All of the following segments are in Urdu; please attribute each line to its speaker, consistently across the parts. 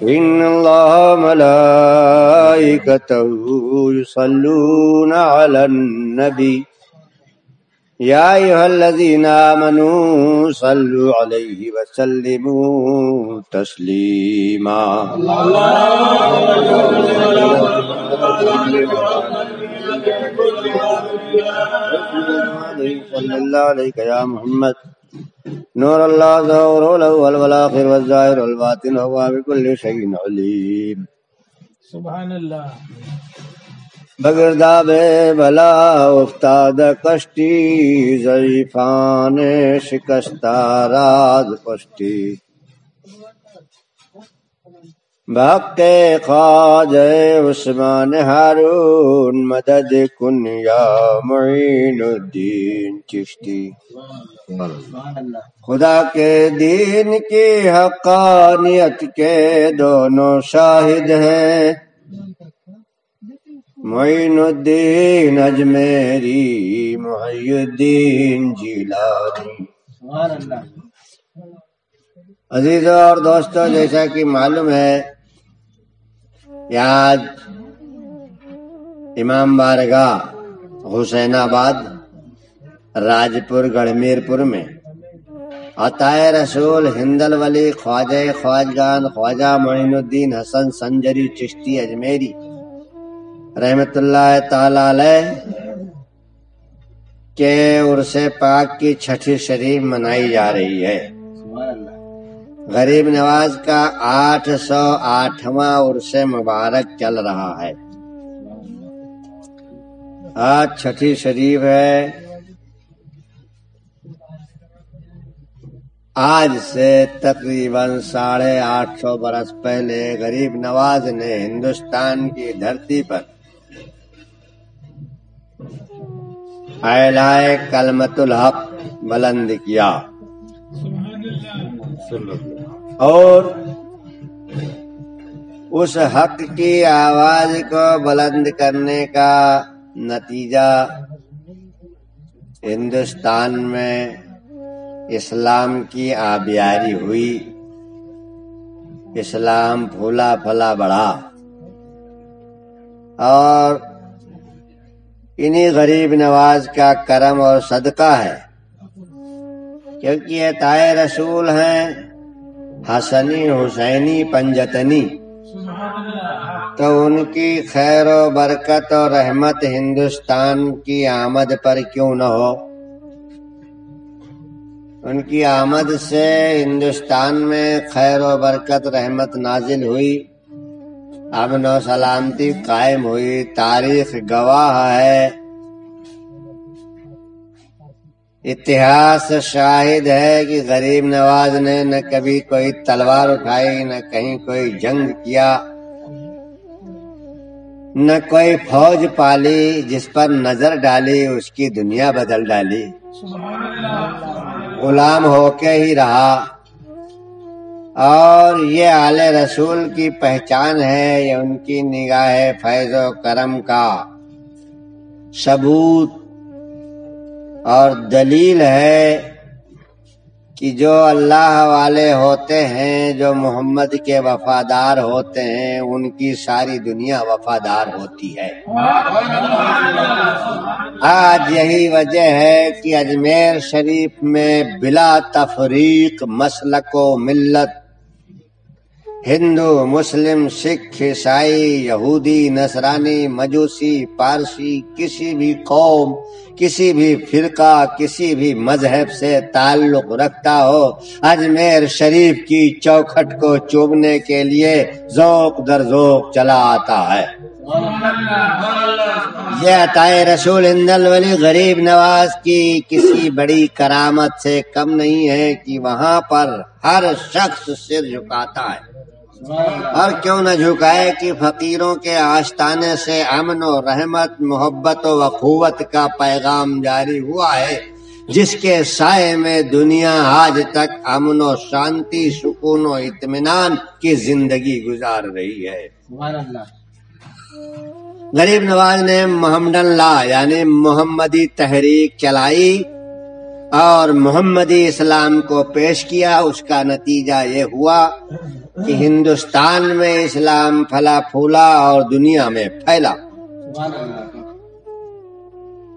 Speaker 1: إن الله ملائكته يصلون على النبي يا أيها الذين آمنوا صلوا عليه وسلموا تسليما صلى الله عليك يا محمد نور الله ظهوره الأول والآخر والظاهر والباطن وهو بكل شيء عليم
Speaker 2: سبحان اللہ.
Speaker 1: بگرداب بلا افتاد کشتی ضعیفان شکستہ راز پشتی بھقت خواجہ عثمان ہارون مدد کن یا معین الدین چشتی. خدا کے دین کی حقانیت کے دونوں شاہد ہیں معین الدین اجمیری محی الدین جیلانی. عزیزوں اور دوستوں، جیسا کہ معلوم ہے کہ آج امام بارگاہ حسین آباد راجپور گڑھمیر پور میں عطائے رسول ہندل ولی خواجہ خواجگان خواجہ معین الدین حسن سنجری چشتی اجمیری رحمت اللہ تعالی علیہ کے عرس پاک کی چھٹی شریف منائی جا رہی ہے. غریب نواز کا 808واں عرس مبارک چل رہا ہے. آج چھٹی شریف ہے. آج سے تقریباً 850 برس پہلے غریب نواز نے ہندوستان کی دھرتی پر اعلائے کلمت الحق بلند کیا اور اس حق کی آواز کو بلند کرنے کا نتیجہ ہندوستان میں اسلام کی آبیاری ہوئی. اسلام پھولا پھلا بڑھا اور انہی غریب نواز کا کرم اور صدقہ ہے، کیونکہ یہ عطائے رسول ہیں حسنی حسینی پنجتنی، تو ان کی خیر و برکت اور رحمت ہندوستان کی آمد پر کیوں نہ ہو. ان کی آمد سے ہندوستان میں خیر و برکت رحمت نازل ہوئی، امن و سلامتی قائم ہوئی. تاریخ گواہ ہے، اتہاس شاہد ہے کہ غریب نواز نے نہ کبھی کوئی تلوار اٹھائی، نہ کہیں کوئی جنگ کیا، نہ کوئی فوج پالی. جس پر نظر ڈالی اس کی دنیا بدل ڈالی. غلام ہو کے ہی رہا. اور یہ آل رسول کی پہچان ہے، یہ ان کی نگاہ فیض و کرم کا ثبوت اور دلیل ہے کہ جو اللہ والے ہوتے ہیں، جو محمد کے وفادار ہوتے ہیں، ان کی ساری دنیا وفادار ہوتی ہے. آج یہی وجہ ہے کہ اجمیر شریف میں بلا تفریق مسلک و ملت، ہندو مسلم سکھ عیسائی یہودی نصرانی مجوسی پارسی، کسی بھی قوم کسی بھی فرقہ کسی بھی مذہب سے تعلق رکھتا ہو، اجمیر شریف کی چوکھٹ کو چومنے کے لیے ذوق در ذوق چلا آتا ہے. یہ عطائے رسول ہندل ولی غریب نواز کی کسی بڑی کرامت سے کم نہیں ہے کہ وہاں پر ہر شخص سر جھکاتا ہے. اور کیوں نہ جھکائے کہ فقیروں کے آستانے سے امن و رحمت محبت و اخوت کا پیغام جاری ہوا ہے، جس کے سائے میں دنیا آج تک امن و شانتی سکون و اطمینان کی زندگی گزار رہی ہے. غریب نواز نے محمدن لا یعنی محمدی تحریک چلائی اور محمدی اسلام کو پیش کیا. اس کا نتیجہ یہ ہوا کہ ہندوستان میں اسلام پھلا پھولا اور دنیا میں پھیلا،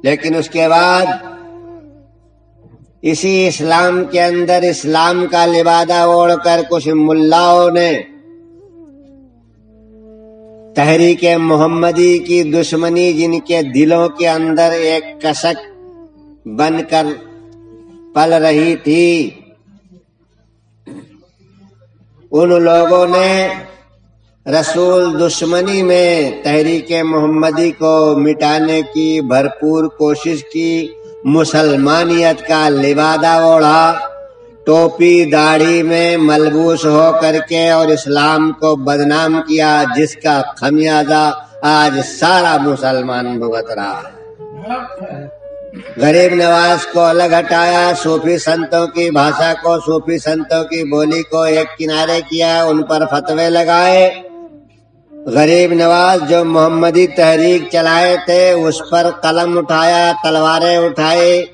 Speaker 1: لیکن اس کے بعد اسی اسلام کے اندر اسلام کا لبادہ اوڑھ کر کچھ ملاؤں نے تحریک محمدی کی دشمنی جن کے دلوں کے اندر ایک کشک بن کر پل رہی تھی، ان لوگوں نے رسول دشمنی میں تحریک محمدی کو مٹانے کی بھرپور کوشش کی، مسلمانیت کا لبادہ اوڑھا، ٹوپی داڑھی میں ملبوس ہو کر کے اور اسلام کو بدنام کیا، جس کا خمیازہ آج سارا مسلمان بھگت رہا ہے۔ غریب نواز کو الگ ہٹایا، صوفی سنتوں کی بھاشا کو، صوفی سنتوں کی بولی کو ایک کنارے کیا، ان پر فتوے لگائے۔ غریب نواز جو محمدی تحریک چلائے تھے اس پر قلم اٹھایا، تلواریں اٹھائی،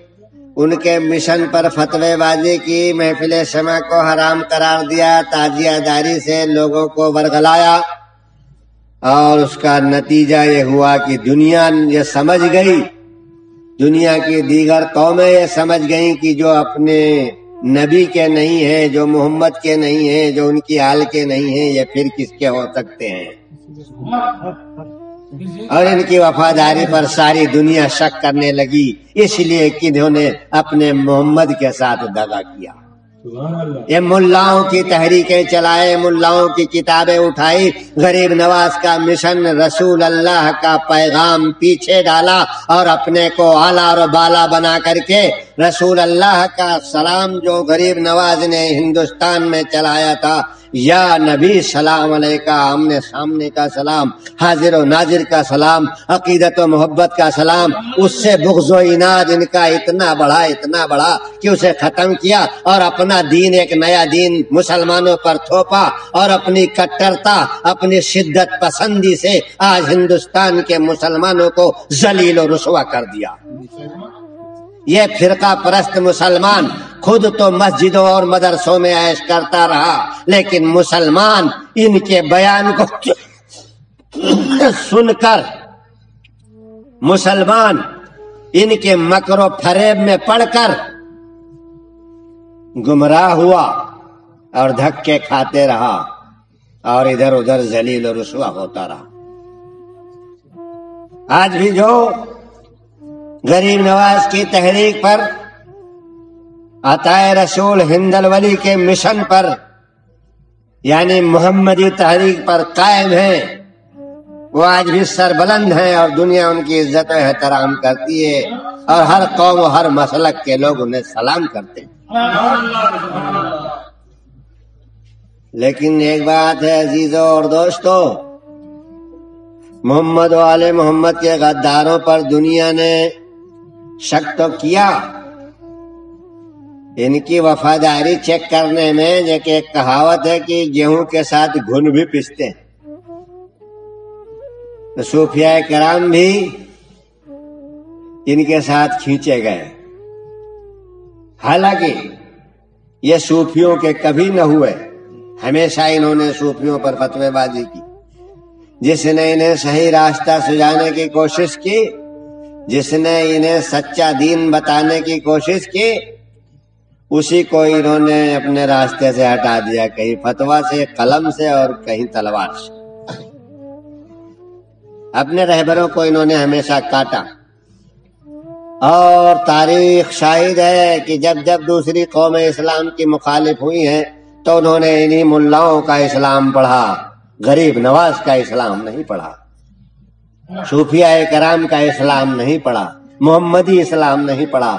Speaker 1: ان کے مشن پر فتوے بازی کی، محفل سمع کو حرام قرار دیا، تعزیہ داری سے لوگوں کو ورغلایا، اور اس کا نتیجہ یہ ہوا کہ دنیا یہ سمجھ گئی، دنیا کی دیگر قومیں یہ سمجھ گئیں کہ جو اپنے نبی کے نہیں ہیں، جو محمد کے نہیں ہیں، جو ان کی آل کے نہیں ہیں، یہ پھر کس کے ہو سکتے ہیں، اور ان کی وفاداری پر ساری دنیا شک کرنے لگی، اس لیے کہ انہوں نے اپنے محمد کے ساتھ دغا کیا۔ یہ ملاؤں کی تحریکیں چلائے، ملاؤں کی کتابیں اٹھائی، غریب نواز کا مشن، رسول اللہ کا پیغام پیچھے ڈالا اور اپنے کو اعلیٰ اور بالا بنا کر کے رسول اللہ کا سلام جو غریب نواز نے ہندوستان میں چلایا تھا، یا نبی سلام علیکہ، آمنے سامنے کا سلام، حاضر و ناظر کا سلام، عقیدت و محبت کا سلام، اس سے بغض و عناد ان کا اتنا بڑھا کہ اسے ختم کیا اور اپنا دین، ایک نیا دین مسلمانوں پر تھوپا، اور اپنی کٹرتا، اپنی شدت پسندی سے آج ہندوستان کے مسلمانوں کو ذلیل و رسوا کر دیا۔ یہ فرقہ پرست مسلمان خود تو مسجدوں اور مدرسوں میں عیش کرتا رہا، لیکن مسلمان ان کے بیان کو سن کر، مسلمان ان کے مکر و فریب میں پڑ کر گمراہ ہوا اور دھکے کھاتے رہا اور ادھر ادھر ذلیل و رسوا ہوتا رہا۔ آج بھی جو غریب نواز کی تحریک پر، عطائے رسول ہندلولی کے مشن پر، یعنی محمدی تحریک پر قائم ہیں، وہ آج بھی سربلند ہیں اور دنیا ان کی عزت و احترام کرتی ہے، اور ہر قوم و ہر مسلک کے لوگ انہیں سلام کرتے ہیں۔ لیکن ایک بات ہے عزیزوں اور دوستوں، محمد و آل محمد کے غداروں پر دنیا نے شک تو کیا، ان کی وفاداری چیک کرنے میں ایک کہاوت ہے کہ گیہوں کے ساتھ گھن بھی پیستے ہیں، تو صوفیاء کرام بھی ان کے ساتھ کھینچے گئے، حالانکہ یہ صوفیوں کے کبھی نہ ہوئے، ہمیشہ انہوں نے صوفیوں پر فتوے بازی کی، جس نے انہیں صحیح راستہ سجانے کی کوشش کی، جس نے انہیں سچا دین بتانے کی کوشش کی، اسی کو انہوں نے اپنے راستے سے ہٹا دیا، کہیں فتویٰ سے، قلم سے، اور کہیں تلوار سے۔ اپنے رہبروں کو انہوں نے ہمیشہ کاٹا، اور تاریخ شاہد ہے کہ جب جب دوسری قومیں اسلام کی مخالف ہوئی ہیں تو انہوں نے انہی ملاؤں کا اسلام پڑھا، غریب نواز کا اسلام نہیں پڑھا، صوفیاء کرام کا اسلام نہیں پڑھا، محمدی اسلام نہیں پڑھا،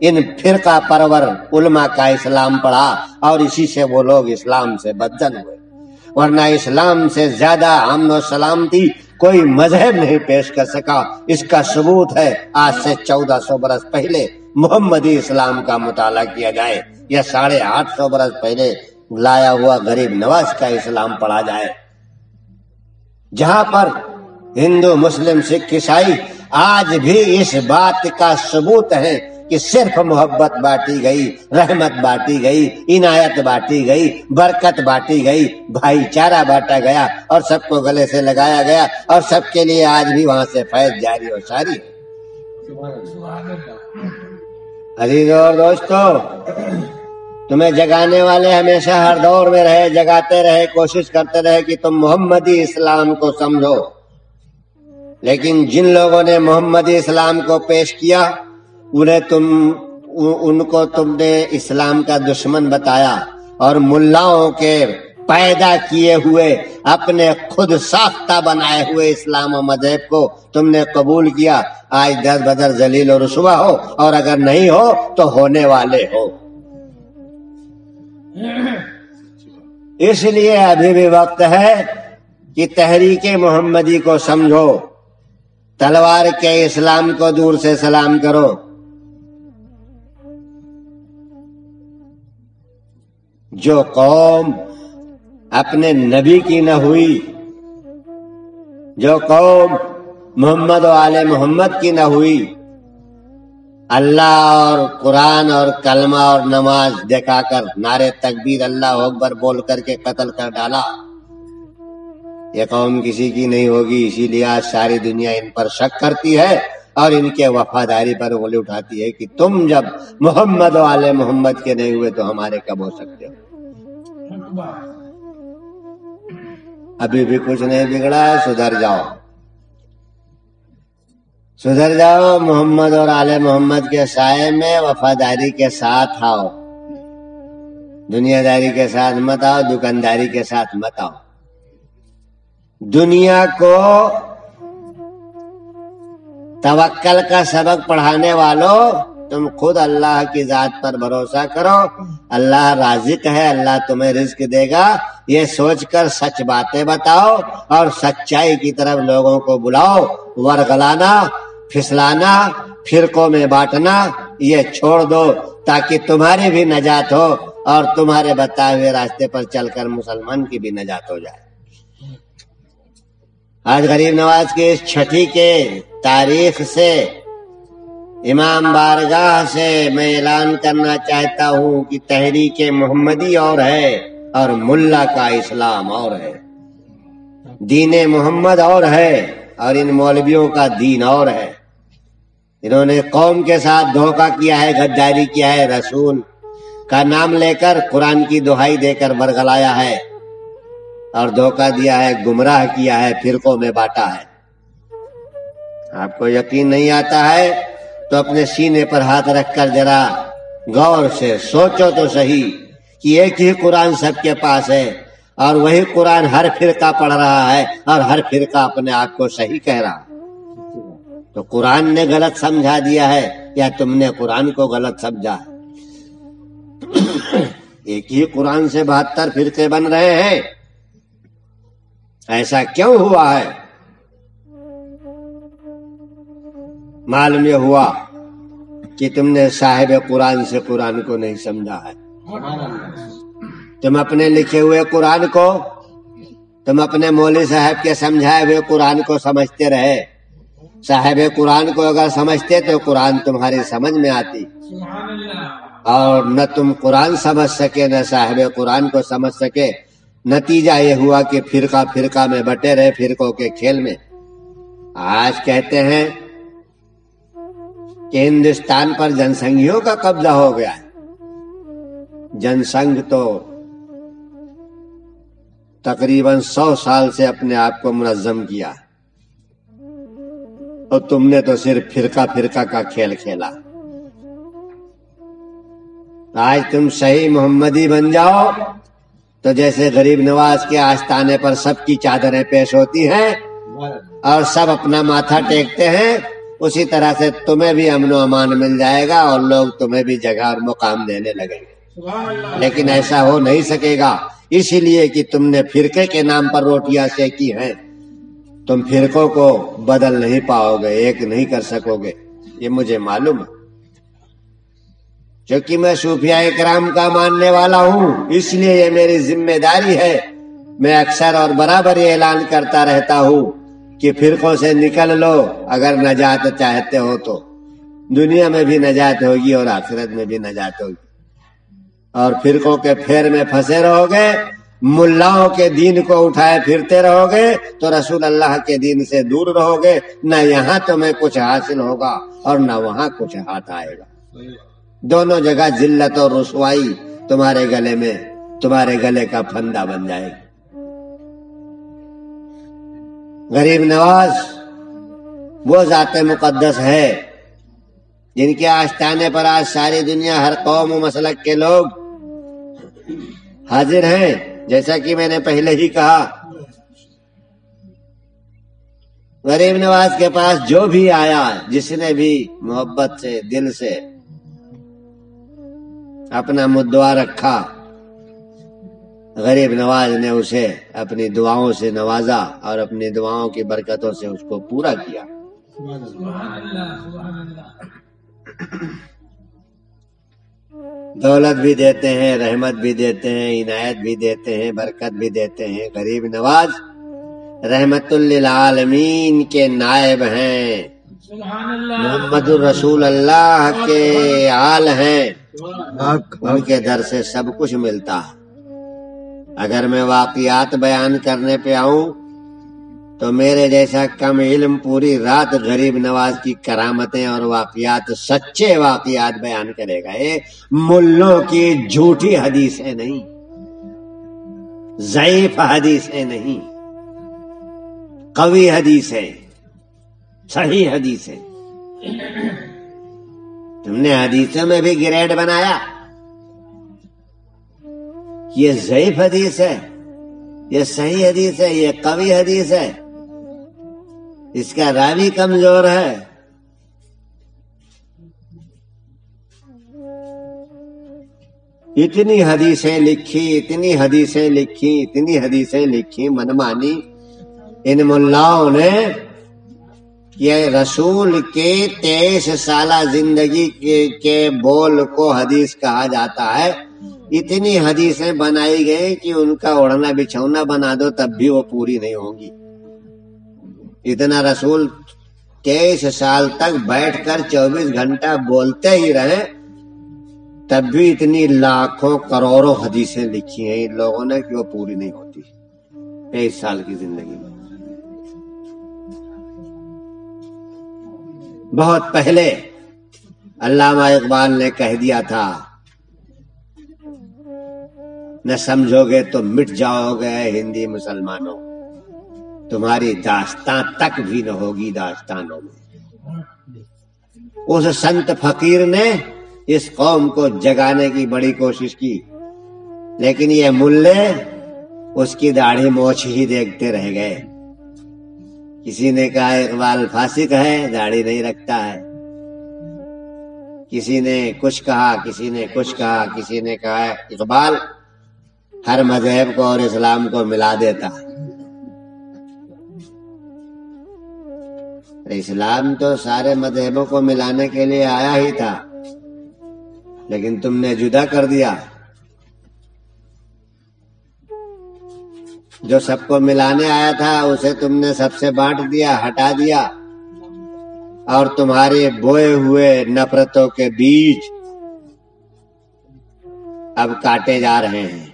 Speaker 1: ان فرقہ پرور علماء کا اسلام پڑھا، اور اسی سے وہ لوگ اسلام سے بدزن ہوئے۔ ورنہ اسلام سے زیادہ امن و سلامتی کوئی مذہب نہیں پیش کر سکا۔ اس کا ثبوت ہے آج سے 1400 برس پہلے محمدی اسلام کا مطالعہ کیا جائے، یا 850 برس پہلے لایا ہوا غریب نواز کا اسلام پڑھا جائے، جہاں پر ہندو، مسلم، سکھ، عیسائی آج بھی اس بات کا ثبوت ہے کہ صرف محبت بانٹی گئی، رحمت بانٹی گئی، عنایت بانٹی گئی، برکت بانٹی گئی، بھائی چارہ بانٹا گیا اور سب کو گلے سے لگایا گیا، اور سب کے لیے آج بھی وہاں سے فیض جاری و ساری ہے۔ عزیزو اور دوستو، تمہیں جگانے والے ہمیشہ ہر دور میں رہے، جگاتے رہے، کوشش کرتے رہے کہ تم محمدی اسلام کو سمجھو، لیکن جن لوگوں نے محمدی اسلام کو پیش کیا ان کو تم نے اسلام کا دشمن بتایا، اور ملاؤں کے پیدا کیے ہوئے اپنے خود ساختہ بنائے ہوئے اسلام و مذہب کو تم نے قبول کیا۔ آج در بدر ذلیل و رسوا ہو، اور اگر نہیں ہو تو ہونے والے ہو۔ اس لیے ابھی بھی وقت ہے کہ تحریک محمدی کو سمجھو، تلوار کے اسلام کو دور سے سلام کرو۔ جو قوم اپنے نبی کی نہ ہوئی، جو قوم محمد و آل محمد کی نہ ہوئی، اللہ اور قرآن اور کلمہ اور نماز دکھا کر نعرے تکبیر اللہ اکبر بول کر کے قتل کر ڈالا، یہ قوم کسی کی نہیں ہوگی۔ اسی لیے آج ساری دنیا ان پر شک کرتی ہے اور ان کے وفاداری پر انگلی اٹھاتی ہے کہ تم جب محمد و آل محمد کے نہیں ہوئے تو ہمارے کب ہو سکتے ہو؟ ابھی بھی کچھ نہیں بگڑا ہے، سدھر جاؤ، سدھر جاؤ، محمد اور آل محمد کے سائے میں وفاداری کے ساتھ آؤ، دنیا داری کے ساتھ مت آؤ، دکانداری کے ساتھ مت آؤ۔ دنیا کو توکل کا سبق پڑھانے والوں، تم خود اللہ کی ذات پر بھروسہ کرو، اللہ رازق ہے، اللہ تمہیں رزق دے گا، یہ سوچ کر سچ باتیں بتاؤ اور سچائی کی طرف لوگوں کو بلاؤ۔ ورگلانا، پھسلانا، فرقوں میں بانٹنا یہ چھوڑ دو، تاکہ تمہاری بھی نجات ہو اور تمہارے بتائے ہوئے راستے پر چل کر مسلمان کی بھی نجات ہو جائے۔ آج غریب نواز کی اس چھٹی کے تاریخ سے، امام بارگاہ سے میں اعلان کرنا چاہتا ہوں کہ تحریک محمدی اور ہے اور ملا کا اسلام اور ہے، دین محمد اور ہے اور ان مولویوں کا دین اور ہے۔ انہوں نے قوم کے ساتھ دھوکہ کیا ہے، غداری کیا ہے، رسول کا نام لے کر قرآن کی دہائی دے کر برگلایا ہے اور دھوکہ دیا ہے، گمراہ کیا ہے، فرقوں میں بانٹا ہے۔ آپ کو یقین نہیں آتا ہے تو اپنے سینے پر ہاتھ رکھ کر ذرا غور سے سوچو تو صحیح کہ ایک ہی قرآن سب کے پاس ہے اور وہی قرآن ہر فرقہ پڑھ رہا ہے اور ہر فرقہ اپنے آپ کو صحیح کہہ رہا ہے۔ تو قرآن نے غلط سمجھا دیا ہے یا تم نے قرآن کو غلط سمجھا ہے؟ ایک ہی قرآن سے 72 فرقے بن رہے ہیں، ایسا کیوں ہوا ہے؟ معلوم یہ ہوا کہ تم نے صاحب قرآن سے قرآن کو نہیں سمجھا ہے۔ تم اپنے لکھے ہوئے قرآن کو، تم اپنے مولوی صاحب کے سمجھائے ہوئے قرآن کو سمجھتے رہے۔ صاحب قرآن کو اگر سمجھتے تو قرآن تمہاری سمجھ میں آتی، اور نہ تم قرآن سمجھ سکے نہ صاحب قرآن کو سمجھ سکے۔ نتیجہ یہ ہوا کہ فرقہ فرقہ میں بٹے رہے، فرقوں کے کھیل میں۔ آج کہتے ہیں کہ ہندوستان پر جن سنگھیوں کا قبضہ ہو گیا ہے۔ جن سنگھ تو تقریباً 100 سال سے اپنے آپ کو منظم کیا، اور تم نے تو صرف فرقہ فرقہ کا کھیل کھیلا۔ آج تم صحیح محمدی بن جاؤ تو جیسے غریب نواز کے آستانے پر سب کی چادریں پیش ہوتی ہیں اور سب اپنا ماتھا ٹیکتے ہیں، اسی طرح سے تمہیں بھی امن و امان مل جائے گا اور لوگ تمہیں بھی جگہ اور مقام دینے لگیں گے۔ لیکن ایسا ہو نہیں سکے گا، اسی لیے کہ تم نے فرقے کے نام پر روٹیاں سینکی ہیں۔ تم فرقوں کو بدل نہیں پاؤ گے، ایک نہیں کر سکو گے، یہ مجھے معلوم ہے۔ چونکہ میں صوفیاء کرام کا ماننے والا ہوں، اس لیے یہ میری ذمہ داری ہے۔ میں اکثر اور برابر یہ اعلان کرتا رہتا ہوں کہ فرقوں سے نکل لو اگر نجات چاہتے ہو تو، دنیا میں بھی نجات ہوگی اور آخرت میں بھی نجات ہوگی. اور فرقوں کے پھیر میں پھنسے رہو گے، ملاؤں کے دین کو اٹھائے پھرتے رہو گے تو رسول اللہ کے دین سے دور رہو گے. نہ یہاں تمہیں کچھ حاصل ہوگا اور نہ وہاں کچھ ہاتھ آئے گا. دونوں جگہ ذلت اور رسوائی تمہارے گلے کا پھندا بن جائے گا. غریب نواز وہ ذات مقدس ہے جن کے آستانے پر آج ساری دنیا، ہر قوم و مسلک کے لوگ حاضر ہیں. جیسا کہ میں نے پہلے ہی کہا، غریب نواز کے پاس جو بھی آیا، جس نے بھی محبت سے دل سے اپنا مدعا رکھا، غریب نواز نے اسے اپنی دعاؤں سے نوازا اور اپنی دعاؤں کی برکتوں سے اس کو پورا کیا. دولت بھی دیتے ہیں، رحمت بھی دیتے ہیں، عنایت بھی دیتے ہیں، برکت بھی دیتے ہیں. غریب نواز رحمت للعالمین کے نائب ہیں، محمد الرسول اللہ کے آل ہیں. ان کے در سے سب کچھ ملتا ہے. اگر میں واقعات بیان کرنے پہ آؤں تو میرے جیسا کم علم پوری رات غریب نواز کی کرامتیں اور واقعات، سچے واقعات بیان کرے گا. یہ ملوں کی جھوٹی حدیثیں نہیں، ضعیف حدیثیں نہیں، قوی حدیثیں، صحیح حدیثیں. تم نے حدیثوں میں بھی گریڈ بنایا، یہ ضعیف حدیث ہے، یہ صحیح حدیث ہے، یہ قوی حدیث ہے، اس کا راوی کمزور ہے. اتنی حدیثیں لکھی منمانی ان ملاؤں نے کہ رسول کے 23 سالہ زندگی کے بول کو حدیث کہا جاتا ہے. اتنی حدیثیں بنائی گئی کہ ان کا اڑنا بچھونا بنا دو تب بھی وہ پوری نہیں ہوں گی. اتنا رسول 23 سال تک بیٹھ کر 24 گھنٹہ بولتے ہی رہے تب بھی اتنی لاکھوں کروڑوں حدیثیں لکھی ہیں ان لوگوں نے کہ وہ پوری نہیں ہوتی 23 سال کی زندگی میں. بہت پہلے علامہ اقبال نے کہہ دیا تھا، نہ سمجھو گے تو مٹ جاؤ گے ہندی مسلمانوں، تمہاری داستان تک بھی نہ ہوگی داستانوں میں. اس سنت فقیر نے اس قوم کو جگانے کی بڑی کوشش کی، لیکن یہ ملے اس کی داڑھی موچھ ہی دیکھتے رہ گئے. کسی نے کہا اقبال فاسق ہے، داڑھی نہیں رکھتا ہے. کسی نے کچھ کہا، کسی نے کچھ کہا، کسی نے کہا اقبال ہر مذہب کو اور اسلام کو ملا دیتا. اسلام تو سارے مذہبوں کو ملانے کے لیے آیا ہی تھا، لیکن تم نے جدا کر دیا. جو سب کو ملانے آیا تھا اسے تم نے سب سے بانٹ دیا، ہٹا دیا، اور تمہارے بوئے ہوئے نفرتوں کے بیج اب کاٹے جا رہے ہیں.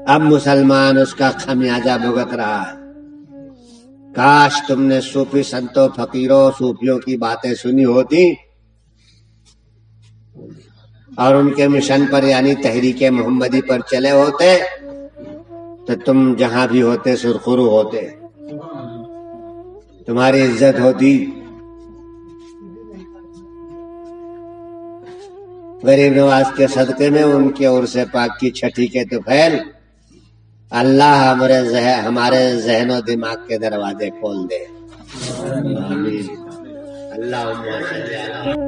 Speaker 1: اب مسلمان اس کا خمیازہ بھگت رہا ہے. کاش تم نے صوفی سنتوں، فقیروں، صوفیوں کی باتیں سنی ہوتی اور ان کے مشن پر یعنی تحریک محمدی پر چلے ہوتے تو تم جہاں بھی ہوتے سرخرو ہوتے، تمہاری عزت ہوتی. غریب نواز کے صدقے میں ان کے عرص پاک کی چھٹی کے طفیل اللہ ہمارے ذہن و دماغ کے دروازے کھول دے. آمین. اللہم صلی علی